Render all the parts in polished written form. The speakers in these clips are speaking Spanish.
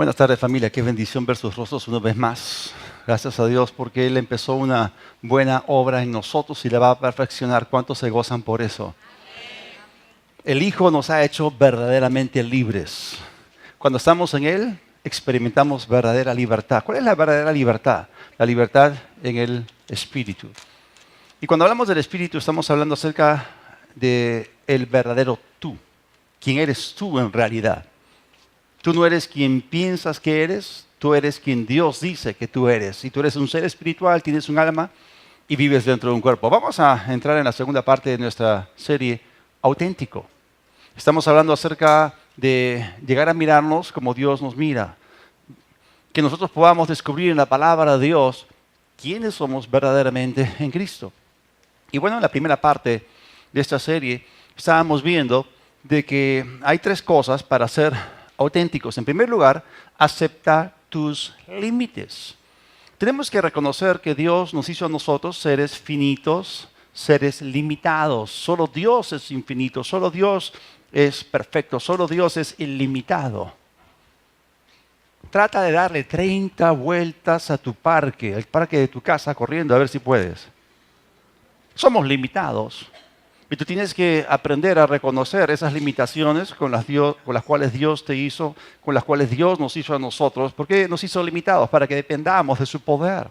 Buenas tardes, familia. Qué bendición ver sus rostros una vez más. Gracias a Dios porque Él empezó una buena obra en nosotros y la va a perfeccionar. ¿Cuántos se gozan por eso? El Hijo nos ha hecho verdaderamente libres. Cuando estamos en Él, experimentamos verdadera libertad. ¿Cuál es la verdadera libertad? La libertad en el Espíritu. Y cuando hablamos del Espíritu, estamos hablando acerca del verdadero tú. ¿Quién eres tú en realidad? Tú no eres quien piensas que eres, tú eres quien Dios dice que tú eres. Y tú eres un ser espiritual, tienes un alma y vives dentro de un cuerpo. Vamos a entrar en la segunda parte de nuestra serie, Auténtico. Estamos hablando acerca de llegar a mirarnos como Dios nos mira. Que nosotros podamos descubrir en la palabra de Dios quiénes somos verdaderamente en Cristo. Y bueno, en la primera parte de esta serie estábamos viendo de que hay tres cosas para ser auténticos. En primer lugar, acepta tus límites. Tenemos que reconocer que Dios nos hizo a nosotros seres finitos, seres limitados. Solo Dios es infinito, solo Dios es perfecto, solo Dios es ilimitado. Trata de darle 30 vueltas a tu parque, el parque de tu casa, corriendo a ver si puedes. Somos limitados. Y tú tienes que aprender a reconocer esas limitaciones con las cuales Dios te hizo, con las cuales Dios nos hizo a nosotros. ¿Por qué nos hizo limitados? Para que dependamos de su poder.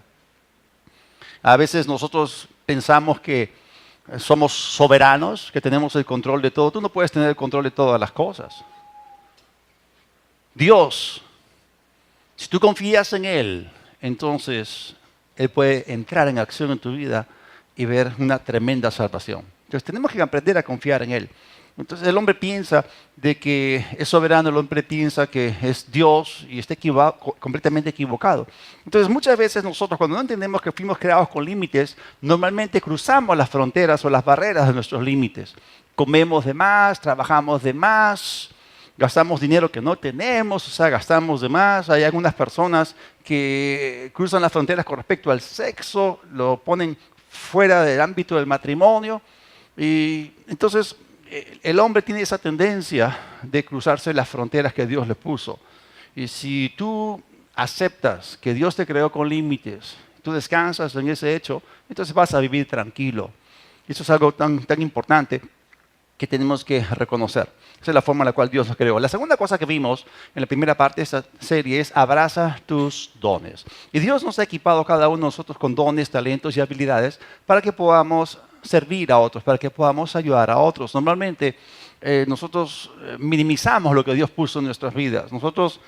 A veces nosotros pensamos que somos soberanos, que tenemos el control de todo. Tú no puedes tener el control de todas las cosas. Dios, si tú confías en Él, entonces Él puede entrar en acción en tu vida y ver una tremenda salvación. Entonces tenemos que aprender a confiar en Él. Entonces el hombre piensa de que es soberano, el hombre piensa que es Dios y está completamente equivocado. Entonces muchas veces nosotros cuando no entendemos que fuimos creados con límites, normalmente cruzamos las fronteras o las barreras de nuestros límites. Comemos de más, trabajamos de más, gastamos dinero que no tenemos, o sea, gastamos de más. Hay algunas personas que cruzan las fronteras con respecto al sexo, lo ponen fuera del ámbito del matrimonio. Y entonces el hombre tiene esa tendencia de cruzarse las fronteras que Dios le puso. Y si tú aceptas que Dios te creó con límites, tú descansas en ese hecho, entonces vas a vivir tranquilo. Y eso es algo tan importante que tenemos que reconocer. Esa es la forma en la cual Dios nos creó. La segunda cosa que vimos en la primera parte de esta serie es abraza tus dones. Y Dios nos ha equipado a cada uno de nosotros con dones, talentos y habilidades para que podamos servir a otros, para que podamos ayudar a otros. Normalmente nosotros minimizamos lo que Dios puso en nuestras vidas. Nosotros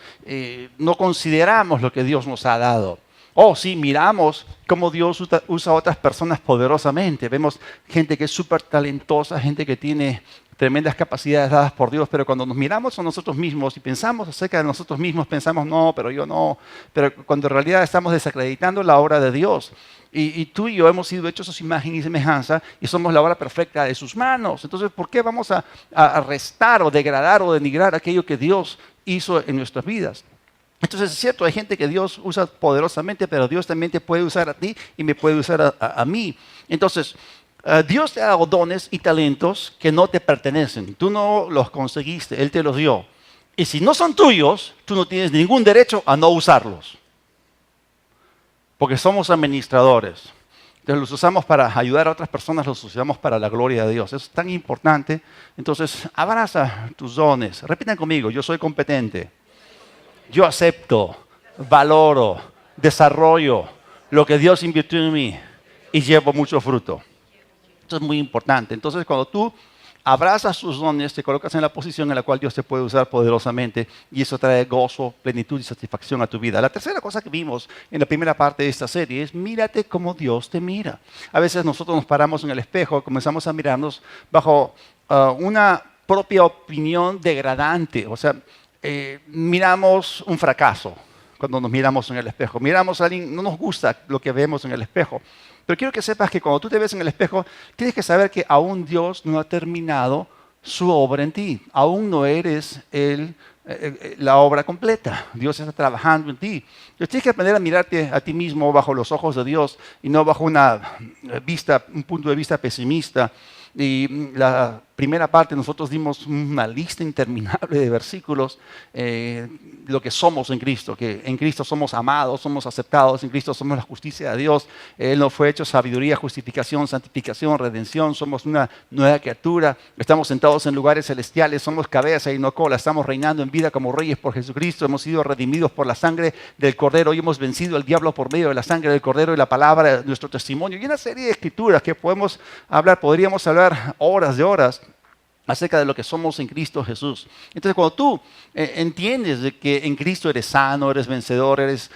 no consideramos lo que Dios nos ha dado. Oh, sí, miramos cómo Dios usa a otras personas poderosamente. Vemos gente que es súper talentosa, gente que tiene tremendas capacidades dadas por Dios, pero cuando nos miramos a nosotros mismos y pensamos acerca de nosotros mismos, pensamos, no, pero yo no. Pero cuando en realidad estamos desacreditando la obra de Dios. Y tú y yo hemos sido hechos a su imagen y semejanza y somos la obra perfecta de sus manos. Entonces, ¿por qué vamos a restar o degradar o denigrar aquello que Dios hizo en nuestras vidas? Entonces es cierto, hay gente que Dios usa poderosamente, pero Dios también te puede usar a ti y me puede usar a mí. Entonces, Dios te ha dado dones y talentos que no te pertenecen. Tú no los conseguiste, Él te los dio. Y si no son tuyos, tú no tienes ningún derecho a no usarlos. Porque somos administradores. Entonces los usamos para ayudar a otras personas, los usamos para la gloria de Dios. Eso es tan importante. Entonces, abraza tus dones. Repitan conmigo, yo soy competente. Yo acepto, valoro, desarrollo lo que Dios invirtió en mí y llevo mucho fruto. Esto es muy importante. Entonces, cuando tú abrazas tus dones, te colocas en la posición en la cual Dios te puede usar poderosamente y eso trae gozo, plenitud y satisfacción a tu vida. La tercera cosa que vimos en la primera parte de esta serie es mírate como Dios te mira. A veces nosotros nos paramos en el espejo, comenzamos a mirarnos bajo una propia opinión degradante. O sea, miramos un fracaso cuando nos miramos en el espejo. Miramos a alguien, no nos gusta lo que vemos en el espejo. Pero quiero que sepas que cuando tú te ves en el espejo, tienes que saber que aún Dios no ha terminado su obra en ti. Aún no eres la obra completa. Dios está trabajando en ti. Entonces tienes que aprender a mirarte a ti mismo bajo los ojos de Dios y no bajo un punto de vista pesimista. Y la primera parte nosotros dimos una lista interminable de versículos, lo que somos en Cristo, que en Cristo somos amados, somos aceptados, en Cristo somos la justicia de Dios, Él nos fue hecho sabiduría, justificación, santificación, redención, somos una nueva criatura, estamos sentados en lugares celestiales, somos cabeza y no cola, estamos reinando en vida como reyes por Jesucristo, hemos sido redimidos por la sangre del Cordero y hemos vencido al diablo por medio de la sangre del Cordero y la palabra de nuestro testimonio, y una serie de escrituras que podríamos hablar horas de horas acerca de lo que somos en Cristo Jesús. Entonces, cuando tú entiendes de que en Cristo eres sano, eres vencedor, eres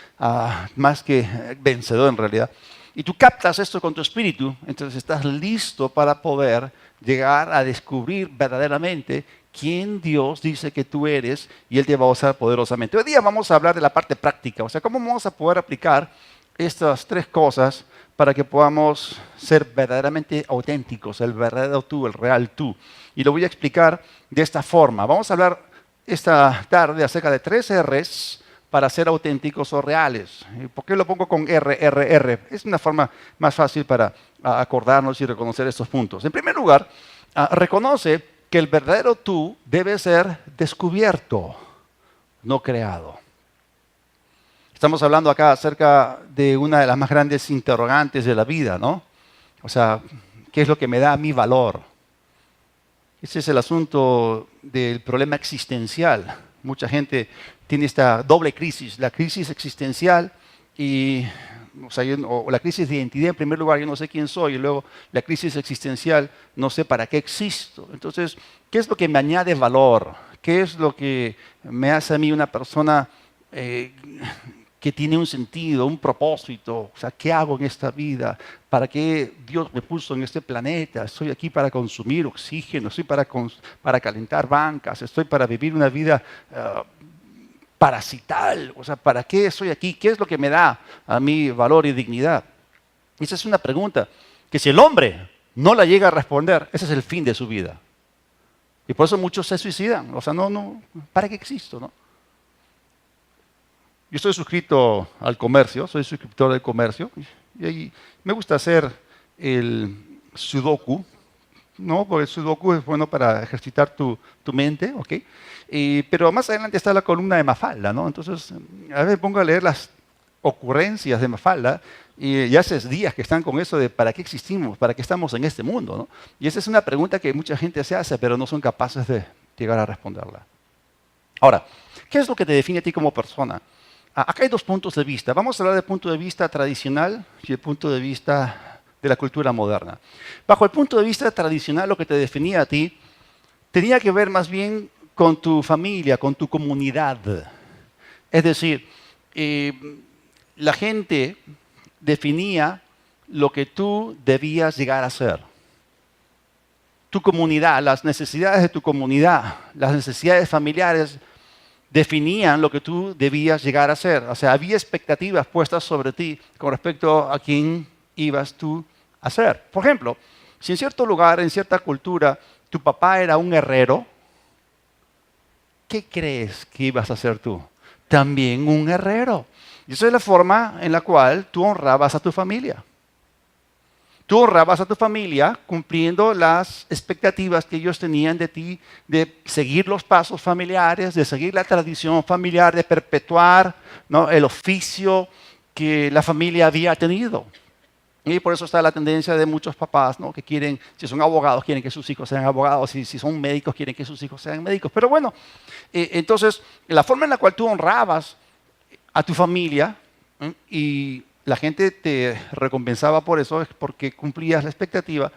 más que vencedor en realidad, y tú captas esto con tu espíritu, entonces estás listo para poder llegar a descubrir verdaderamente quién Dios dice que tú eres y Él te va a usar poderosamente. Hoy día vamos a hablar de la parte práctica, o sea, cómo vamos a poder aplicar estas tres cosas para que podamos ser verdaderamente auténticos, el verdadero tú, el real tú. Y lo voy a explicar de esta forma. Vamos a hablar esta tarde acerca de 3 R's para ser auténticos o reales. ¿Por qué lo pongo con R, R, R? Es una forma más fácil para acordarnos y reconocer estos puntos. En primer lugar, reconoce que el verdadero tú debe ser descubierto, no creado. Estamos hablando acá acerca de una de las más grandes interrogantes de la vida, ¿no? O sea, ¿qué es lo que me da mi valor? Ese es el asunto del problema existencial. Mucha gente tiene esta doble crisis, la crisis existencial y o la crisis de identidad. En primer lugar, yo no sé quién soy, y luego la crisis existencial, no sé para qué existo. Entonces, ¿qué es lo que me añade valor? ¿Qué es lo que me hace a mí una persona que tiene un sentido, un propósito? O sea, ¿qué hago en esta vida? ¿Para qué Dios me puso en este planeta? Estoy aquí para consumir oxígeno, estoy para calentar bancas, estoy para vivir una vida parasital. O sea, ¿para qué estoy aquí? ¿Qué es lo que me da a mí valor y dignidad? Esa es una pregunta que si el hombre no la llega a responder, ese es el fin de su vida. Y por eso muchos se suicidan. O sea, ¿para qué existo? ¿No? Yo estoy suscrito al comercio, soy suscriptor del comercio, y ahí me gusta hacer el sudoku, ¿no? Porque el sudoku es bueno para ejercitar tu mente, ¿ok? Pero más adelante está la columna de Mafalda, ¿no? Entonces, a veces pongo a leer las ocurrencias de Mafalda, y ya hace días que están con eso de ¿para qué existimos? ¿Para qué estamos en este mundo? ¿No? Y esa es una pregunta que mucha gente se hace, pero no son capaces de llegar a responderla. Ahora, ¿qué es lo que te define a ti como persona? Acá hay 2 puntos de vista. Vamos a hablar del punto de vista tradicional y el punto de vista de la cultura moderna. Bajo el punto de vista tradicional, lo que te definía a ti tenía que ver más bien con tu familia, con tu comunidad. Es decir, la gente definía lo que tú debías llegar a ser. Tu comunidad, las necesidades de tu comunidad, las necesidades familiares definían lo que tú debías llegar a ser. O sea, había expectativas puestas sobre ti con respecto a quién ibas tú a ser. Por ejemplo, si en cierto lugar, en cierta cultura, tu papá era un herrero, ¿qué crees que ibas a ser tú? También un herrero. Y esa es la forma en la cual tú honrabas a tu familia. Tú honrabas a tu familia cumpliendo las expectativas que ellos tenían de ti, de seguir los pasos familiares, de seguir la tradición familiar, de perpetuar, ¿no?, el oficio que la familia había tenido. Y por eso está la tendencia de muchos papás, ¿no?, que quieren, si son abogados, quieren que sus hijos sean abogados, y si son médicos, quieren que sus hijos sean médicos. Pero bueno, entonces, la forma en la cual tú honrabas a tu familia, y la gente te recompensaba por eso, es porque cumplías la expectativa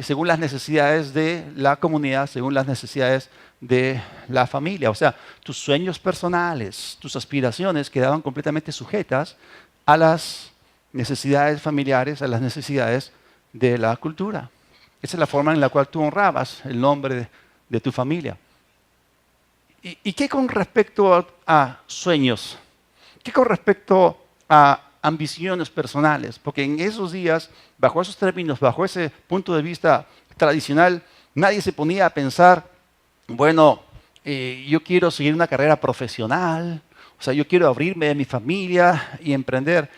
según las necesidades de la comunidad, según las necesidades de la familia. O sea, tus sueños personales, tus aspiraciones quedaban completamente sujetas a las necesidades familiares, a las necesidades de la cultura. Esa es la forma en la cual tú honrabas el nombre de tu familia. ¿Y qué con respecto a sueños? ¿Qué con respecto a ambiciones personales? Porque en esos días, bajo esos términos, bajo ese punto de vista tradicional, nadie se ponía a pensar, bueno, yo quiero seguir una carrera profesional, o sea, yo quiero abrirme de mi familia y emprender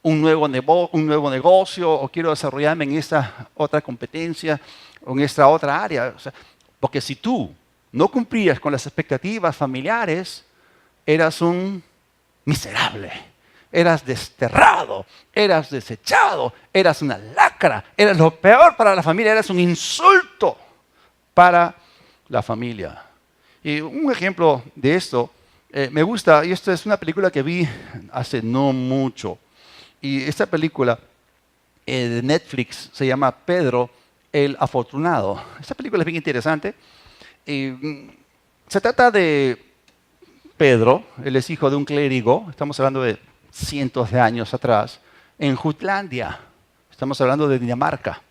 un nuevo negocio o quiero desarrollarme en esta otra competencia o en esta otra área. O sea, porque si tú no cumplías con las expectativas familiares, eras un miserable, eras desterrado, eras desechado, eras una lacra, eras lo peor para la familia, eras un insulto para la familia. Y un ejemplo de esto, me gusta, y esta es una película que vi hace no mucho. Y esta película de Netflix se llama Pedro el Afortunado. Esta película es bien interesante. Se trata de Pedro, él es hijo de un clérigo, estamos hablando de cientos de años atrás, en Jutlandia, estamos hablando de Dinamarca.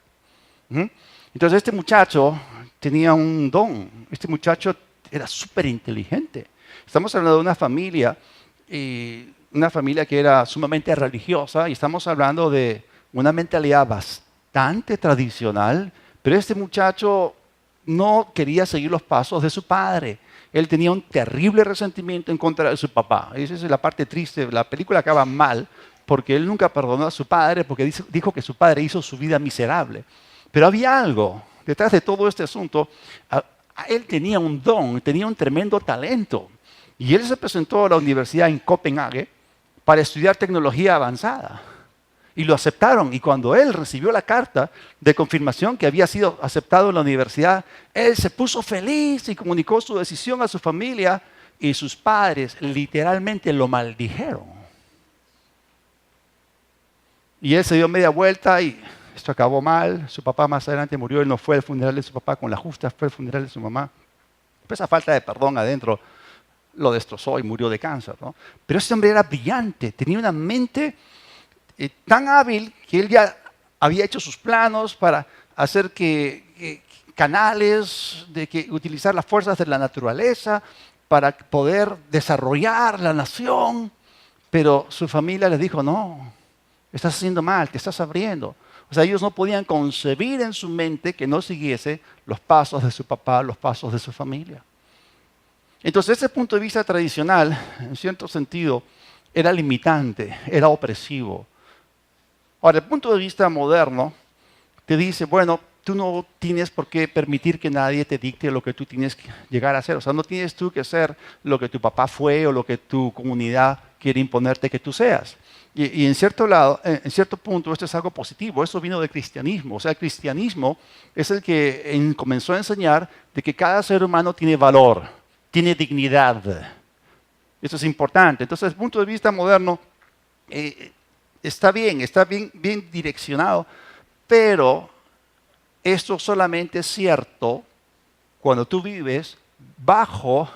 ¿Mm? Entonces este muchacho tenía un don, este muchacho era súper inteligente. Estamos hablando de una familia que era sumamente religiosa y estamos hablando de una mentalidad bastante tradicional, pero este muchacho no quería seguir los pasos de su padre. Él tenía un terrible resentimiento en contra de su papá. Esa es la parte triste. La película acaba mal porque él nunca perdonó a su padre porque dijo que su padre hizo su vida miserable. Pero había algo detrás de todo este asunto. Él tenía un don, tenía un tremendo talento. Y él se presentó a la universidad en Copenhague para estudiar tecnología avanzada. Y lo aceptaron. Y cuando él recibió la carta de confirmación que había sido aceptado en la universidad, él se puso feliz y comunicó su decisión a su familia y sus padres literalmente lo maldijeron. Y él se dio media vuelta y esto acabó mal. Su papá más adelante murió. Él no fue al funeral de su papá con la justa, fue al funeral de su mamá. Pues esa falta de perdón adentro lo destrozó y murió de cáncer, ¿no? Pero ese hombre era brillante, tenía una mente tan hábil que él ya había hecho sus planos para hacer canales, utilizar las fuerzas de la naturaleza para poder desarrollar la nación. Pero su familia les dijo, no, estás haciendo mal, te estás abriendo. O sea, ellos no podían concebir en su mente que no siguiese los pasos de su papá, los pasos de su familia. Entonces, ese punto de vista tradicional, en cierto sentido, era limitante, era opresivo. Ahora, el punto de vista moderno te dice, bueno, tú no tienes por qué permitir que nadie te dicte lo que tú tienes que llegar a ser. O sea, no tienes tú que ser lo que tu papá fue o lo que tu comunidad quiere imponerte que tú seas. Y en cierto punto, esto es algo positivo. Eso vino del cristianismo. O sea, el cristianismo es el que comenzó a enseñar de que cada ser humano tiene valor, tiene dignidad. Eso es importante. Entonces, desde el punto de vista moderno, está bien direccionado, pero esto solamente es cierto cuando tú vives bajo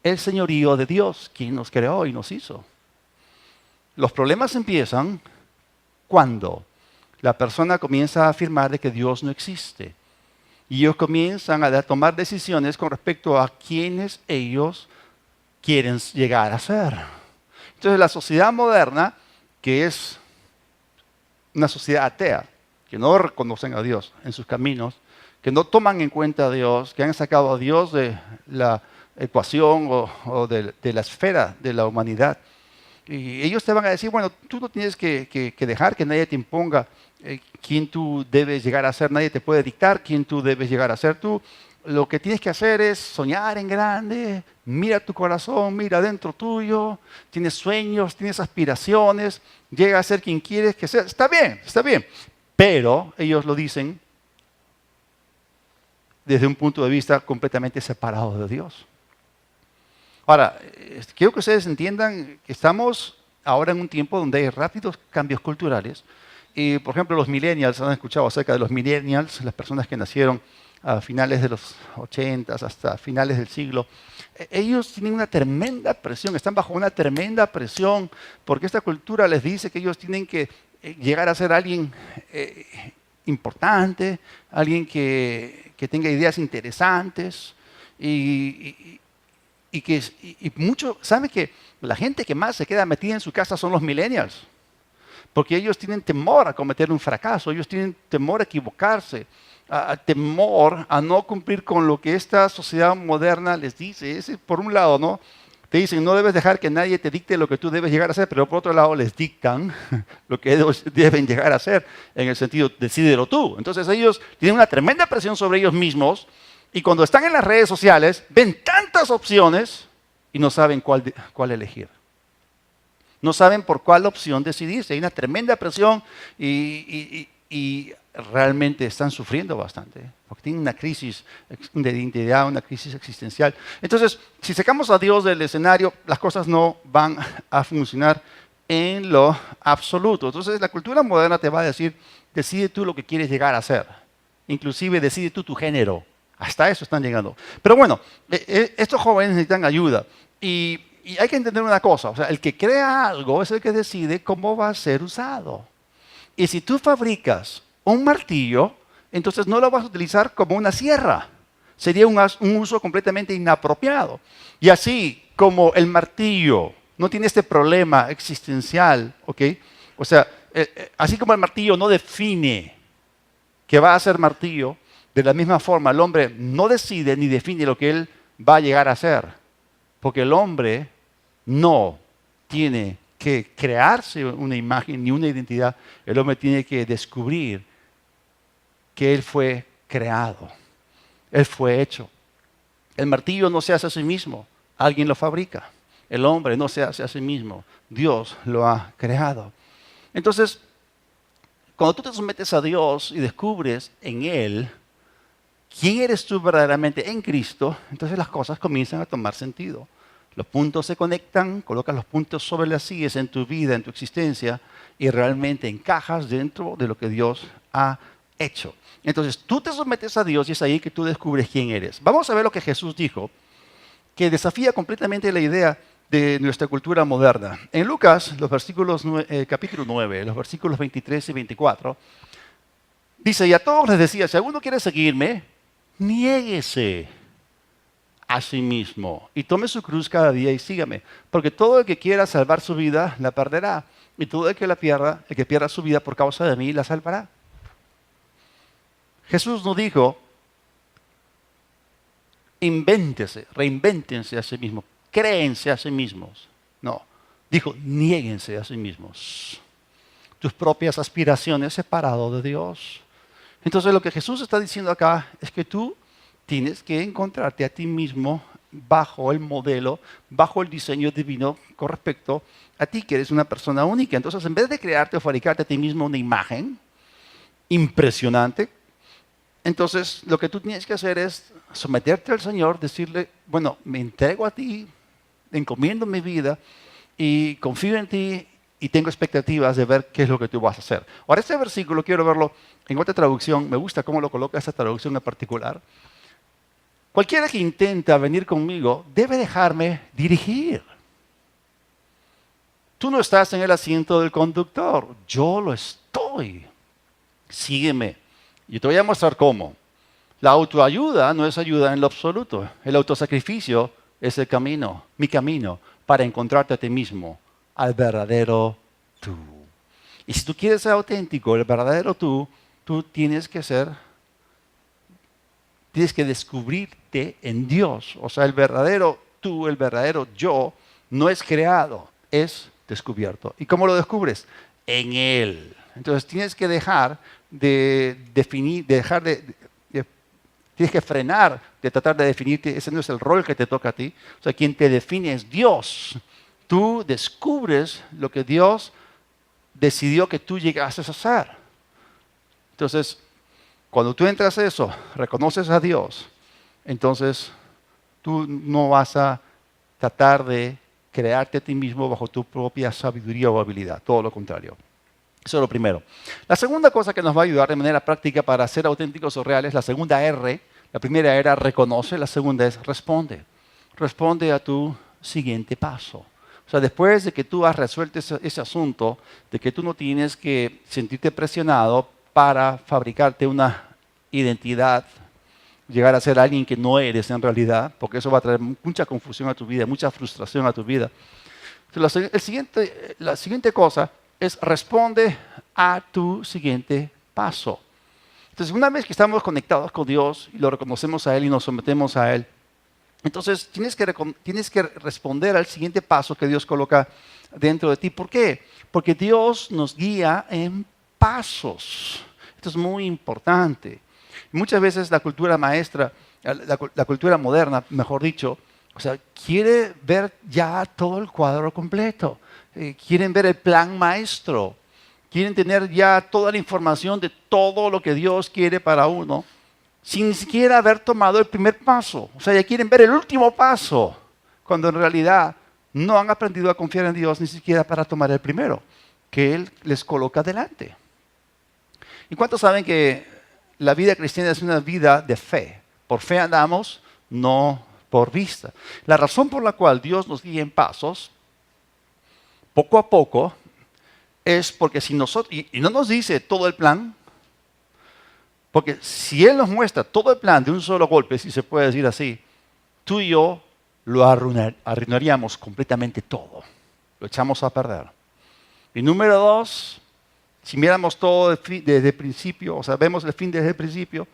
el señorío de Dios, quien nos creó y nos hizo. Los problemas empiezan cuando la persona comienza a afirmar de que Dios no existe. Y ellos comienzan a tomar decisiones con respecto a quienes ellos quieren llegar a ser. Entonces la sociedad moderna, que es una sociedad atea, que no reconocen a Dios en sus caminos, que no toman en cuenta a Dios, que han sacado a Dios de la ecuación o de la esfera de la humanidad. Y ellos te van a decir, bueno, tú no tienes que dejar que nadie te imponga quién tú debes llegar a ser, nadie te puede dictar quién tú debes llegar a ser. Tú lo que tienes que hacer es soñar en grande, mira tu corazón, mira dentro tuyo, tienes sueños, tienes aspiraciones, llega a ser quien quieres que sea. Está bien, pero ellos lo dicen desde un punto de vista completamente separado de Dios. Ahora, quiero que ustedes entiendan que estamos ahora en un tiempo donde hay rápidos cambios culturales. Y, por ejemplo, los millennials, han escuchado acerca de los millennials, las personas que nacieron a finales de los 80 hasta finales del siglo. Ellos tienen una tremenda presión, están bajo una tremenda presión, porque esta cultura les dice que ellos tienen que llegar a ser alguien importante, alguien que tenga ideas interesantes y mucho, ¿sabe que la gente que más se queda metida en su casa son los millennials? Porque ellos tienen temor a cometer un fracaso, ellos tienen temor a equivocarse, temor a no cumplir con lo que esta sociedad moderna les dice. Ese por un lado, ¿no? Te dicen, no debes dejar que nadie te dicte lo que tú debes llegar a hacer, pero por otro lado les dictan lo que ellos deben llegar a hacer, en el sentido, decídelo tú. Entonces ellos tienen una tremenda presión sobre ellos mismos y cuando están en las redes sociales ven tantas opciones y no saben cuál elegir. No saben por cuál opción decidirse. Hay una tremenda presión y realmente están sufriendo bastante, porque tienen una crisis de identidad, una crisis existencial. Entonces, si sacamos a Dios del escenario, las cosas no van a funcionar en lo absoluto. Entonces, la cultura moderna te va a decir, decide tú lo que quieres llegar a ser. Inclusive, decide tú tu género. Hasta eso están llegando. Pero bueno, estos jóvenes necesitan ayuda. Y hay que entender una cosa, o sea, el que crea algo es el que decide cómo va a ser usado. Y si tú fabricas un martillo, entonces no lo vas a utilizar como una sierra. Sería un uso completamente inapropiado. Y así como el martillo no tiene este problema existencial, ¿ok? O sea, así como el martillo no define que va a ser martillo, de la misma forma el hombre no decide ni define lo que él va a llegar a ser. Porque el hombre no tiene que crearse una imagen ni una identidad. El hombre tiene que descubrir que él fue creado. Él fue hecho. El martillo no se hace a sí mismo. Alguien lo fabrica. El hombre no se hace a sí mismo. Dios lo ha creado. Entonces, cuando tú te sometes a Dios y descubres en Él quién eres tú verdaderamente en Cristo, entonces las cosas comienzan a tomar sentido. Los puntos se conectan, colocas los puntos sobre las sillas en tu vida, en tu existencia, y realmente encajas dentro de lo que Dios ha hecho. Entonces tú te sometes a Dios y es ahí que tú descubres quién eres. Vamos a ver lo que Jesús dijo, que desafía completamente la idea de nuestra cultura moderna. En Lucas, capítulo 9, los versículos 23 y 24, dice, y a todos les decía, si alguno quiere seguirme, niéguese a sí mismo y tome su cruz cada día y sígame, porque todo el que quiera salvar su vida la perderá, y todo el que pierda su vida por causa de mí la salvará. Jesús no dijo, reinvéntense a sí mismos, créense a sí mismos. No, dijo, niéguense a sí mismos. Tus propias aspiraciones separado de Dios. Entonces lo que Jesús está diciendo acá es que tú tienes que encontrarte a ti mismo bajo el modelo, bajo el diseño divino con respecto a ti, que eres una persona única. Entonces, en vez de crearte o fabricarte a ti mismo una imagen impresionante, entonces lo que tú tienes que hacer es someterte al Señor, decirle, bueno, me entrego a ti, encomiendo mi vida y confío en ti y tengo expectativas de ver qué es lo que tú vas a hacer. Ahora, este versículo quiero verlo en otra traducción, me gusta cómo lo coloca esta traducción en particular. Cualquiera que intenta venir conmigo debe dejarme dirigir. Tú no estás en el asiento del conductor, yo lo estoy. Sígueme. Yo te voy a mostrar cómo. La autoayuda no es ayuda en lo absoluto. El autosacrificio es el camino, mi camino, para encontrarte a ti mismo, al verdadero tú. Y si tú quieres ser auténtico, el verdadero tú tienes que descubrirte en Dios. O sea, el verdadero tú, el verdadero yo, no es creado, es descubierto. ¿Y cómo lo descubres? En Él. Entonces tienes que dejar de definir, tienes que frenar de tratar de definirte. Ese no es el rol que te toca a ti. O sea, quien te define es Dios. Tú descubres lo que Dios decidió que tú llegases a ser. Entonces, cuando tú entras a eso, reconoces a Dios, entonces tú no vas a tratar de crearte a ti mismo bajo tu propia sabiduría o habilidad, todo lo contrario. Eso es lo primero. La segunda cosa que nos va a ayudar de manera práctica para ser auténticos o reales, la segunda R, la primera era reconoce, la segunda es responde. Responde a tu siguiente paso. O sea, después de que tú has resuelto ese asunto, de que tú no tienes que sentirte presionado para fabricarte una identidad, llegar a ser alguien que no eres en realidad, porque eso va a traer mucha confusión a tu vida, mucha frustración a tu vida. Entonces, la siguiente cosa es responde a tu siguiente paso. Entonces, una vez que estamos conectados con Dios y lo reconocemos a Él y nos sometemos a Él, Entonces tienes que responder al siguiente paso que Dios coloca dentro de ti. ¿Por qué? Porque Dios nos guía en pasos. Esto es muy importante. Muchas veces la cultura maestra, la cultura moderna, mejor dicho, o sea, quiere ver ya todo el cuadro completo. Quieren ver el plan maestro. Quieren tener ya toda la información de todo lo que Dios quiere para uno, sin ni siquiera haber tomado el primer paso. O sea, ya quieren ver el último paso, cuando en realidad no han aprendido a confiar en Dios ni siquiera para tomar el primero, que Él les coloca delante. ¿Y cuántos saben que la vida cristiana es una vida de fe? Por fe andamos, no por vista. La razón por la cual Dios nos guía en pasos, poco a poco, es porque si nosotros, y no nos dice todo el plan, porque si Él nos muestra todo el plan de un solo golpe, si se puede decir así, tú y yo lo arruinaríamos completamente todo. Lo echamos a perder. Y número dos, si miramos todo desde el principio, o sea, vemos el fin desde el principio,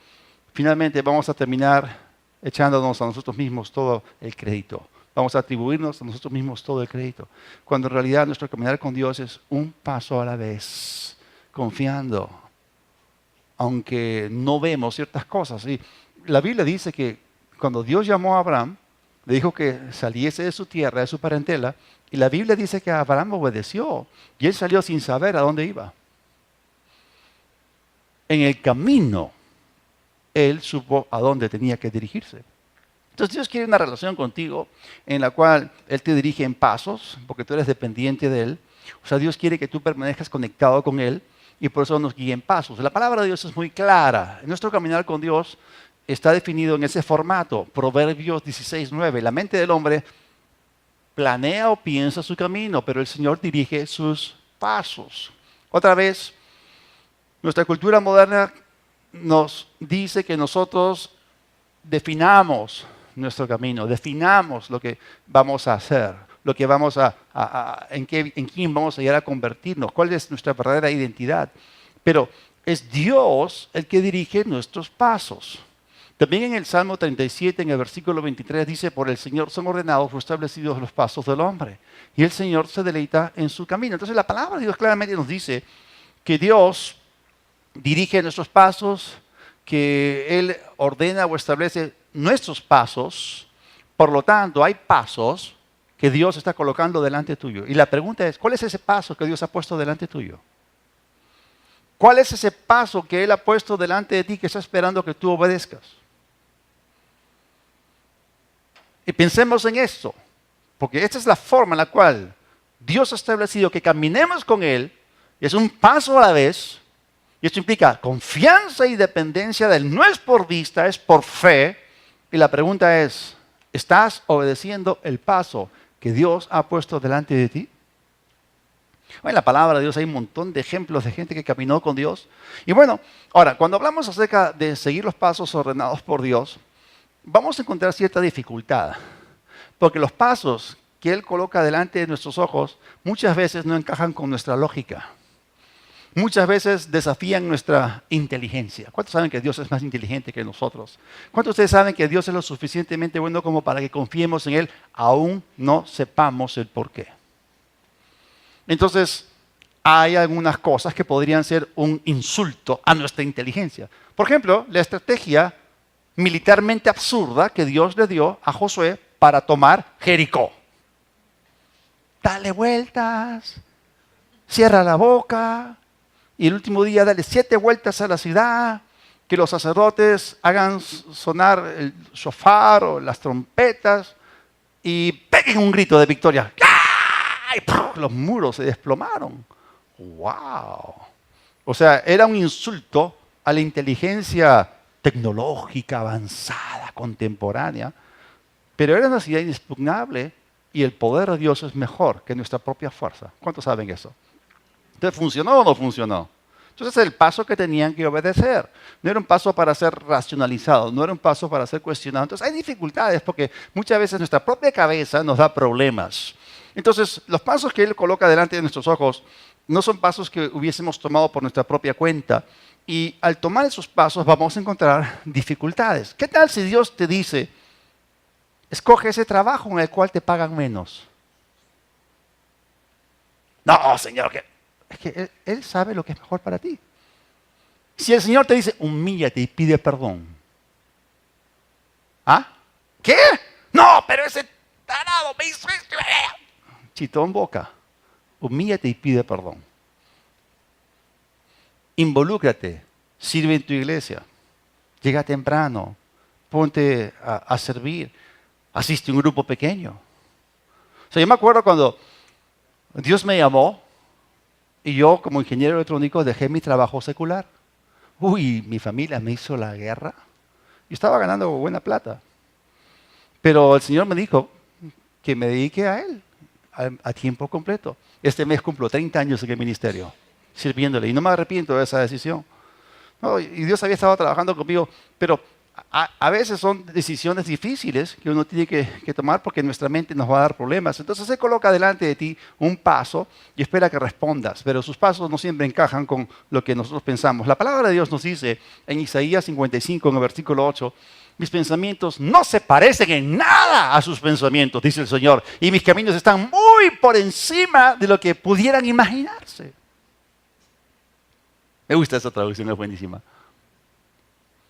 finalmente vamos a terminar echándonos a nosotros mismos todo el crédito. Vamos a atribuirnos a nosotros mismos todo el crédito. Cuando en realidad nuestro caminar con Dios es un paso a la vez, confiando, aunque no vemos ciertas cosas. Y la Biblia dice que cuando Dios llamó a Abraham, le dijo que saliese de su tierra, de su parentela, y la Biblia dice que Abraham obedeció, y él salió sin saber a dónde iba. En el camino, él supo a dónde tenía que dirigirse. Entonces Dios quiere una relación contigo en la cual Él te dirige en pasos, porque tú eres dependiente de Él. O sea, Dios quiere que tú permanezcas conectado con Él y por eso nos guía en pasos. La palabra de Dios es muy clara. Nuestro caminar con Dios está definido en ese formato. Proverbios 16:9. La mente del hombre planea o piensa su camino, pero el Señor dirige sus pasos. Otra vez, nuestra cultura moderna nos dice que nosotros definamos nuestro camino, definamos lo que vamos a hacer, lo que vamos en quién vamos a llegar a convertirnos, cuál es nuestra verdadera identidad. Pero es Dios el que dirige nuestros pasos. También en el Salmo 37, en el versículo 23, dice, por el Señor son ordenados o establecidos los pasos del hombre, y el Señor se deleita en su camino. Entonces la palabra de Dios claramente nos dice que Dios dirige nuestros pasos, que Él ordena o establece nuestros pasos. Por lo tanto, hay pasos que Dios está colocando delante tuyo. Y la pregunta es, ¿cuál es ese paso que Dios ha puesto delante tuyo? ¿Cuál es ese paso que Él ha puesto delante de ti que está esperando que tú obedezcas? Y pensemos en esto, porque esta es la forma en la cual Dios ha establecido que caminemos con Él, y es un paso a la vez. Y esto implica confianza y dependencia de Él. No es por vista, es por fe. Y la pregunta es, ¿estás obedeciendo el paso que Dios ha puesto delante de ti? En la palabra de Dios hay un montón de ejemplos de gente que caminó con Dios. Y bueno, ahora, cuando hablamos acerca de seguir los pasos ordenados por Dios, vamos a encontrar cierta dificultad. Porque los pasos que Él coloca delante de nuestros ojos muchas veces no encajan con nuestra lógica. Muchas veces desafían nuestra inteligencia. ¿Cuántos saben que Dios es más inteligente que nosotros? ¿Cuántos de ustedes saben que Dios es lo suficientemente bueno como para que confiemos en Él, aún no sepamos el por qué? Entonces, hay algunas cosas que podrían ser un insulto a nuestra inteligencia. Por ejemplo, la estrategia militarmente absurda que Dios le dio a Josué para tomar Jericó. Dale vueltas, cierra la boca, y el último día dale 7 vueltas a la ciudad, que los sacerdotes hagan sonar el shofar o las trompetas y peguen un grito de victoria. ¡Ah! Y ¡puf! Los muros se desplomaron. ¡Wow! O sea, era un insulto a la inteligencia tecnológica avanzada, contemporánea, pero era una ciudad inexpugnable y el poder de Dios es mejor que nuestra propia fuerza. ¿Cuántos saben eso? Entonces, ¿funcionó o no funcionó? Entonces, el paso que tenían que obedecer no era un paso para ser racionalizado, no era un paso para ser cuestionado. Entonces, hay dificultades porque muchas veces nuestra propia cabeza nos da problemas. Entonces, los pasos que Él coloca delante de nuestros ojos no son pasos que hubiésemos tomado por nuestra propia cuenta. Y al tomar esos pasos vamos a encontrar dificultades. ¿Qué tal si Dios te dice, Escoge ese trabajo en el cual te pagan menos. No, Señor, es que él sabe lo que es mejor para ti. Si el Señor te dice, humíllate y pide perdón. ¿Ah? ¿Qué? No, pero ese tarado me hizo esto. Chitón boca. Humíllate y pide perdón. Involúcrate. Sirve en tu iglesia. Llega temprano. Ponte a servir. Asiste a un grupo pequeño. O sea, yo me acuerdo cuando Dios me llamó y yo como ingeniero electrónico dejé mi trabajo secular. Uy, mi familia me hizo la guerra. Yo estaba ganando buena plata. Pero el Señor me dijo que me dedique a Él, a tiempo completo. Este mes cumplo 30 años en el ministerio, sirviéndole. Y no me arrepiento de esa decisión. No, y Dios había estado trabajando conmigo, pero a veces son decisiones difíciles que uno tiene que tomar porque nuestra mente nos va a dar problemas. Entonces Él coloca delante de ti un paso y espera que respondas, pero sus pasos no siempre encajan con lo que nosotros pensamos. La palabra de Dios nos dice en Isaías 55, en el versículo 8, mis pensamientos no se parecen en nada a sus pensamientos, dice el Señor, y mis caminos están muy por encima de lo que pudieran imaginarse. Me gusta esa traducción, es buenísima.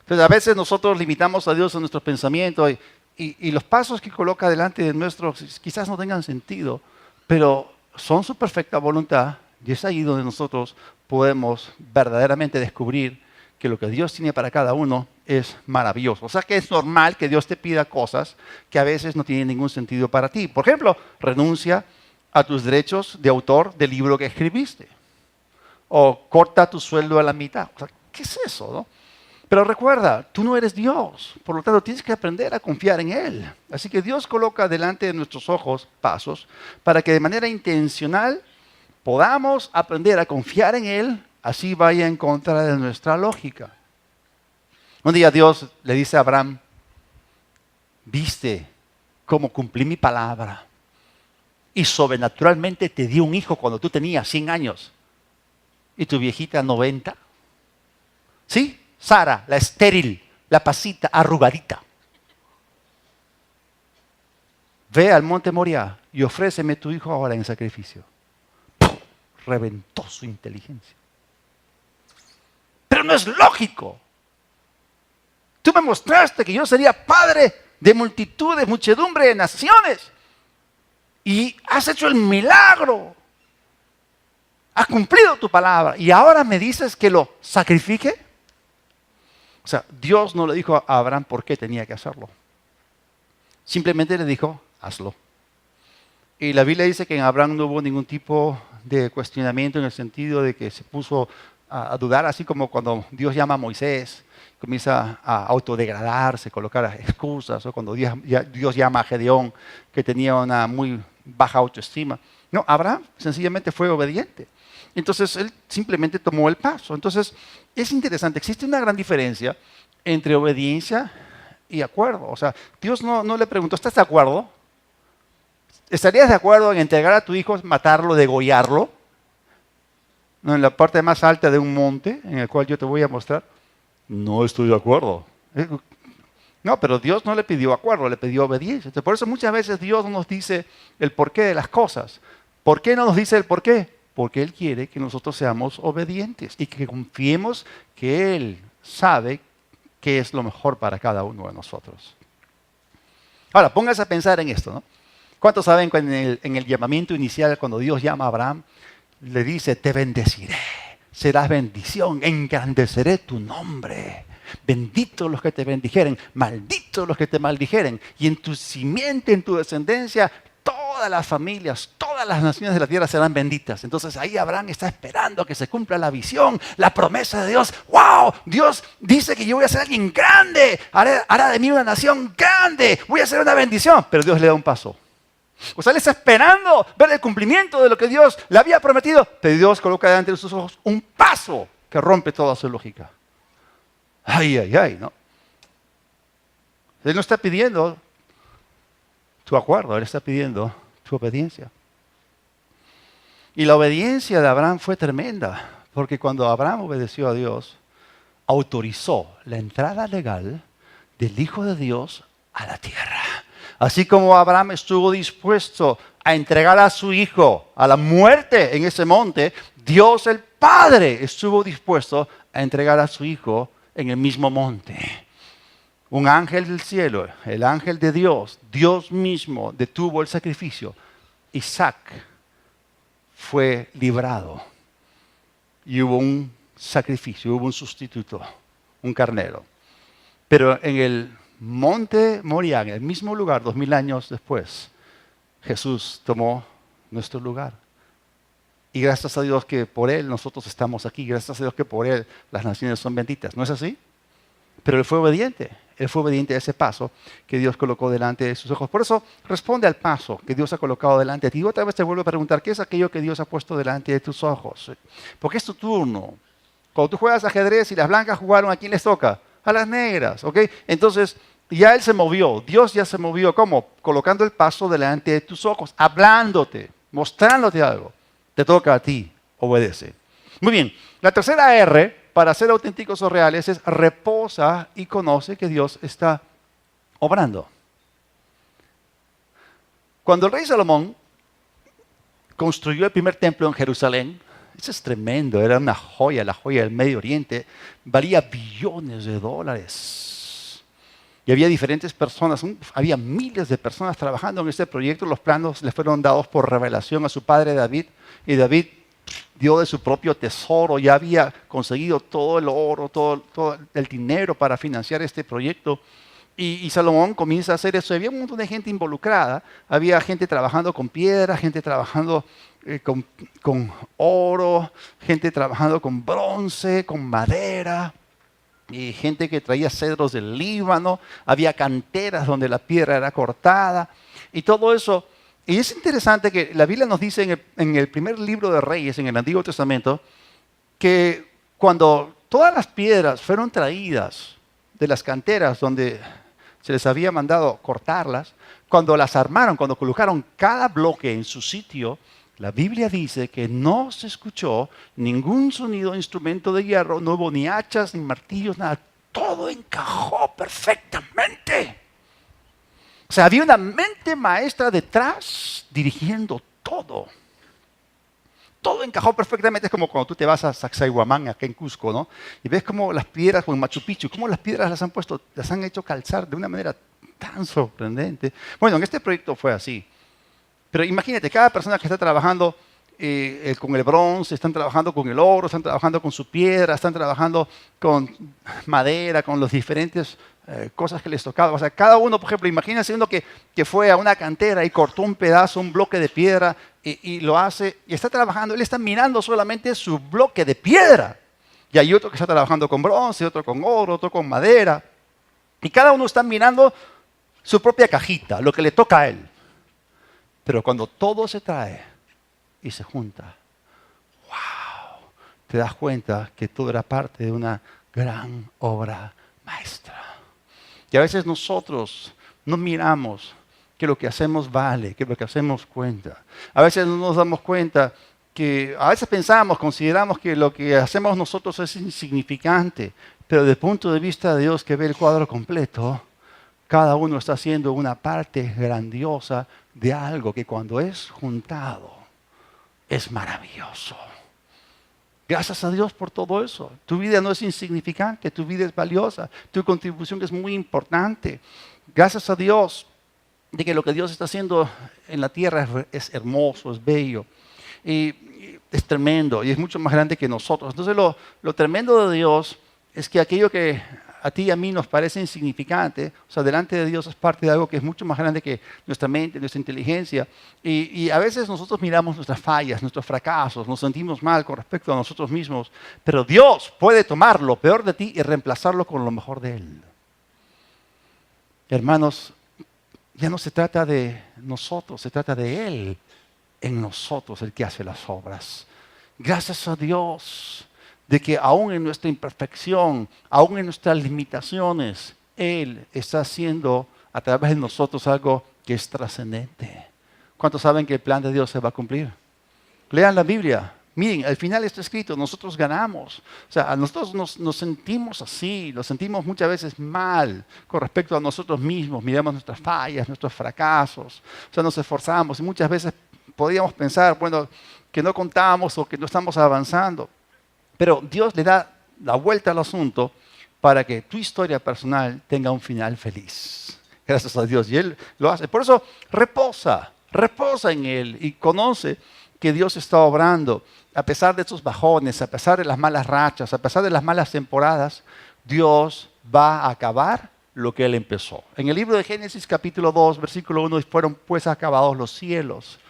Entonces, a veces nosotros limitamos a Dios en nuestros pensamientos y los pasos que coloca delante de nosotros quizás no tengan sentido, pero son su perfecta voluntad y es ahí donde nosotros podemos verdaderamente descubrir que lo que Dios tiene para cada uno es maravilloso. O sea que es normal que Dios te pida cosas que a veces no tienen ningún sentido para ti. Por ejemplo, renuncia a tus derechos de autor del libro que escribiste. O corta tu sueldo a la mitad. O sea, ¿qué es eso, no? Pero recuerda, tú no eres Dios, por lo tanto tienes que aprender a confiar en Él. Así que Dios coloca delante de nuestros ojos pasos para que de manera intencional podamos aprender a confiar en Él, así vaya en contra de nuestra lógica. Un día Dios le dice a Abraham, ¿viste cómo cumplí mi palabra? Y sobrenaturalmente te di un hijo cuando tú tenías 100 años y tu viejita 90. ¿Sí? Sara, la estéril, la pasita, arrugadita. Ve al monte Moriah y ofréceme tu hijo ahora en sacrificio. ¡Pum! Reventó su inteligencia. Pero no es lógico. Tú me mostraste que yo sería padre de multitudes, muchedumbre de naciones. Y has hecho el milagro. Has cumplido tu palabra. Y ahora me dices que lo sacrifique. O sea, Dios no le dijo a Abraham por qué tenía que hacerlo. Simplemente le dijo, hazlo. Y la Biblia dice que en Abraham no hubo ningún tipo de cuestionamiento en el sentido de que se puso a dudar, así como cuando Dios llama a Moisés, comienza a autodegradarse, colocar excusas, o cuando Dios llama a Gedeón, que tenía una muy baja autoestima. No, Abraham sencillamente fue obediente. Entonces, él simplemente tomó el paso. Entonces, es interesante. Existe una gran diferencia entre obediencia y acuerdo. O sea, Dios no le preguntó, ¿estás de acuerdo? ¿Estarías de acuerdo en entregar a tu hijo, matarlo, degollarlo? ¿No? En la parte más alta de un monte, en el cual yo te voy a mostrar. No estoy de acuerdo. No, pero Dios no le pidió acuerdo, le pidió obediencia. Entonces, por eso muchas veces Dios no nos dice el porqué de las cosas. ¿Por qué no nos dice el porqué? Porque Él quiere que nosotros seamos obedientes y que confiemos que Él sabe qué es lo mejor para cada uno de nosotros. Ahora, póngase a pensar en esto, ¿no? ¿Cuántos saben que en el llamamiento inicial, cuando Dios llama a Abraham, le dice, te bendeciré, serás bendición, engrandeceré tu nombre. Benditos los que te bendijeren, malditos los que te maldijeren. Y en tu simiente, en tu descendencia, todas las familias, todas las naciones de la tierra serán benditas. Entonces ahí Abraham está esperando que se cumpla la visión, la promesa de Dios. ¡Wow! Dios dice que yo voy a ser alguien grande, hará de mí una nación grande, voy a ser una bendición. Pero Dios le da un paso. O sea, él está esperando ver el cumplimiento de lo que Dios le había prometido, pero Dios coloca delante de sus ojos un paso que rompe toda su lógica. Ay, ay, ay, ¿no? Él no está pidiendo tu acuerdo, Él está pidiendo tu obediencia. Y la obediencia de Abraham fue tremenda, porque cuando Abraham obedeció a Dios, autorizó la entrada legal del Hijo de Dios a la tierra. Así como Abraham estuvo dispuesto a entregar a su hijo a la muerte en ese monte, Dios el Padre estuvo dispuesto a entregar a su hijo en el mismo monte. Un ángel del cielo, el ángel de Dios, Dios mismo detuvo el sacrificio. Isaac fue librado y hubo un sacrificio, hubo un sustituto, un carnero. Pero en el monte Moriah, en el mismo lugar, 2000 años después, Jesús tomó nuestro lugar. Y gracias a Dios que por Él nosotros estamos aquí. Gracias a Dios que por Él las naciones son benditas. ¿No es así? Pero Él fue obediente. Él fue obediente a ese paso que Dios colocó delante de sus ojos. Por eso responde al paso que Dios ha colocado delante de ti. Y otra vez te vuelvo a preguntar, ¿qué es aquello que Dios ha puesto delante de tus ojos? Porque es tu turno. Cuando tú juegas ajedrez y las blancas jugaron, ¿a quién les toca? A las negras, ¿ok? Entonces, ya Él se movió. Dios ya se movió. ¿Cómo? Colocando el paso delante de tus ojos, hablándote, mostrándote algo. Te toca a ti, obedece. Muy bien, la tercera R, para ser auténticos o reales, es reposa y conoce que Dios está obrando. Cuando el rey Salomón construyó el primer templo en Jerusalén, eso es tremendo, era una joya, la joya del Medio Oriente, valía billones de dólares. Y había diferentes personas, había miles de personas trabajando en este proyecto. Los planos le fueron dados por revelación a su padre David. Y David dio de su propio tesoro, ya había conseguido todo el oro, todo el dinero para financiar este proyecto. Y Salomón comienza a hacer eso. Había un montón de gente involucrada. Había gente trabajando con piedra, gente trabajando con oro, gente trabajando con bronce, con madera. Y gente que traía cedros del Líbano. Había canteras donde la piedra era cortada. Y todo eso. Y es interesante que la Biblia nos dice en el primer libro de Reyes, en el Antiguo Testamento, que cuando todas las piedras fueron traídas de las canteras donde se les había mandado cortarlas, cuando las armaron, cuando colocaron cada bloque en su sitio, la Biblia dice que no se escuchó ningún sonido de instrumento de hierro, no hubo ni hachas, ni martillos, nada. Todo encajó perfectamente. O sea, había una mente maestra detrás dirigiendo todo. Todo encajó perfectamente. Es como cuando tú te vas a Sacsayhuamán, acá en Cusco, ¿no? Y ves cómo las piedras, o en Machu Picchu, cómo las piedras las han hecho calzar de una manera tan sorprendente. Bueno, en este proyecto fue así. Pero imagínate, cada persona que está trabajando con el bronce, están trabajando con el oro, están trabajando con su piedra, están trabajando con madera, con los diferentes cosas que les tocaba. O sea, cada uno, por ejemplo, imagínense uno que fue a una cantera y cortó un pedazo, un bloque de piedra y lo hace y está trabajando. Él está mirando solamente su bloque de piedra. Y hay otro que está trabajando con bronce, otro con oro, otro con madera. Y cada uno está mirando su propia cajita, lo que le toca a él. Pero cuando todo se trae y se junta, ¡wow! Te das cuenta que todo era parte de una gran obra maestra. Y a veces nosotros no miramos que lo que hacemos vale, que lo que hacemos cuenta. A veces no nos damos cuenta que, a veces pensamos, consideramos que lo que hacemos nosotros es insignificante, pero desde el punto de vista de Dios que ve el cuadro completo, cada uno está haciendo una parte grandiosa de algo que cuando es juntado es maravilloso. Gracias a Dios por todo eso. Tu vida no es insignificante, tu vida es valiosa, tu contribución es muy importante. Gracias a Dios de que lo que Dios está haciendo en la tierra es hermoso, es bello y es tremendo y es mucho más grande que nosotros. Entonces lo tremendo de Dios es que aquello que a ti y a mí nos parece insignificante, o sea, delante de Dios es parte de algo que es mucho más grande que nuestra mente, nuestra inteligencia. Y a veces nosotros miramos nuestras fallas, nuestros fracasos, nos sentimos mal con respecto a nosotros mismos, pero Dios puede tomar lo peor de ti y reemplazarlo con lo mejor de Él. Hermanos, ya no se trata de nosotros, se trata de Él en nosotros, el que hace las obras. Gracias a Dios de que aún en nuestra imperfección, aún en nuestras limitaciones, Él está haciendo a través de nosotros algo que es trascendente. ¿Cuántos saben que el plan de Dios se va a cumplir? Lean la Biblia, Miren, al final está escrito, nosotros ganamos. O sea, a nosotros nos sentimos así, nos sentimos muchas veces mal con respecto a nosotros mismos. Miramos nuestras fallas, nuestros fracasos. O sea, nos esforzamos y muchas veces podríamos pensar, bueno, que no contamos o que no estamos avanzando. Pero Dios le da la vuelta al asunto para que tu historia personal tenga un final feliz. Gracias a Dios. Y Él lo hace. Por eso reposa en Él y conoce que Dios está obrando. A pesar de esos bajones, a pesar de las malas rachas, a pesar de las malas temporadas, Dios va a acabar lo que Él empezó. En el libro de Génesis capítulo 2, versículo 1, fueron pues acabados los cielos.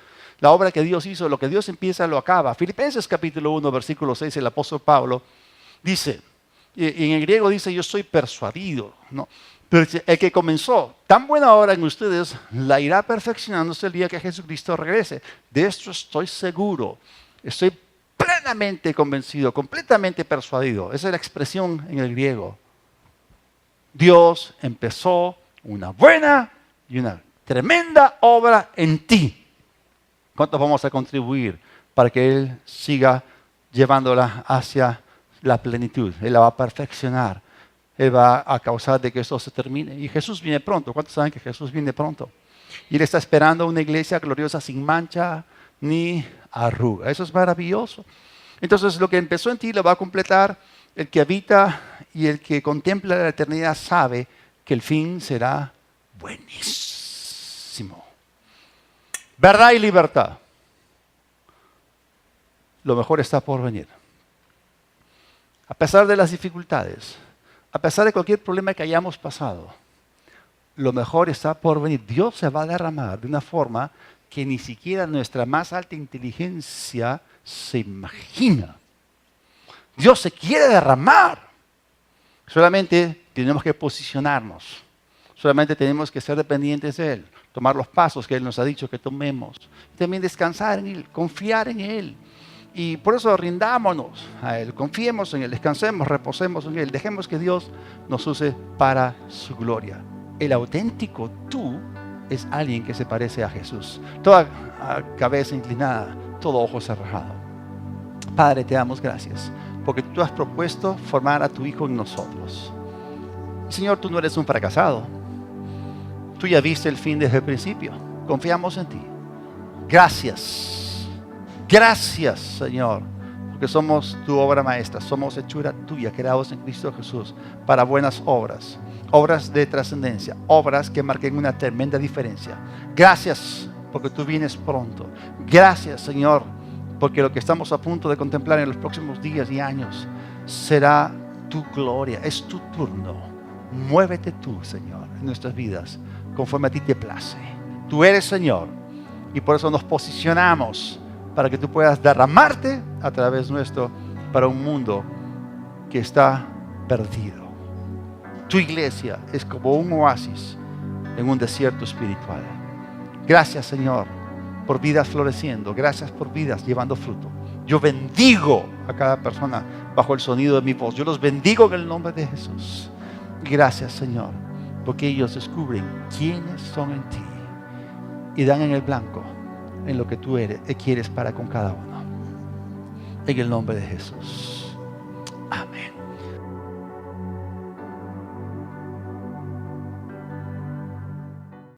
La obra que Dios hizo, lo que Dios empieza, lo acaba. Filipenses capítulo 1, versículo 6, el apóstol Pablo dice, y en el griego dice, yo soy persuadido, ¿no? Pero el que comenzó tan buena obra en ustedes, la irá perfeccionando hasta el día que Jesucristo regrese. De esto estoy seguro. Estoy plenamente convencido, completamente persuadido. Esa es la expresión en el griego. Dios empezó una buena y una tremenda obra en ti. ¿Cuántos vamos a contribuir para que Él siga llevándola hacia la plenitud? Él la va a perfeccionar. Él va a causar de que esto se termine. Y Jesús viene pronto. ¿Cuántos saben que Jesús viene pronto? Y Él está esperando una iglesia gloriosa sin mancha ni arruga. Eso es maravilloso. Entonces lo que empezó en ti lo va a completar. El que habita y el que contempla la eternidad sabe que el fin será buenísimo. Verdad y libertad. Lo mejor está por venir. A pesar de las dificultades, a pesar de cualquier problema que hayamos pasado, lo mejor está por venir. Dios se va a derramar de una forma que ni siquiera nuestra más alta inteligencia se imagina. Dios se quiere derramar. Solamente tenemos que posicionarnos. Solamente tenemos que ser dependientes de Él. Tomar los pasos que Él nos ha dicho que tomemos. También descansar en Él, confiar en Él. Y por eso rindámonos a Él, confiemos en Él, descansemos, reposemos en Él. Dejemos que Dios nos use para su gloria. El auténtico tú es alguien que se parece a Jesús. Toda cabeza inclinada, todo ojo cerrado. Padre, te damos gracias porque tú has propuesto formar a tu Hijo en nosotros. Señor, tú no eres un fracasado. Tú ya viste el fin desde el principio. Confiamos en ti. Gracias. Gracias, Señor, porque somos tu obra maestra. Somos hechura tuya, creados en Cristo Jesús para buenas obras. Obras de trascendencia. Obras que marquen una tremenda diferencia. Gracias porque tú vienes pronto. Gracias, Señor, porque lo que estamos a punto de contemplar en los próximos días y años será tu gloria. Es tu turno. Muévete tú, Señor, en nuestras vidas conforme a ti te place. Tú eres Señor y por eso nos posicionamos para que tú puedas derramarte a través nuestro para un mundo que está perdido. Tu iglesia es como un oasis en un desierto espiritual. Gracias, Señor, por vidas floreciendo. Gracias por vidas llevando fruto. Yo bendigo a cada persona bajo el sonido de mi voz. Yo los bendigo en el nombre de Jesús. Gracias, Señor, porque ellos descubren quiénes son en ti y dan en el blanco en lo que tú quieres para con cada uno. En el nombre de Jesús.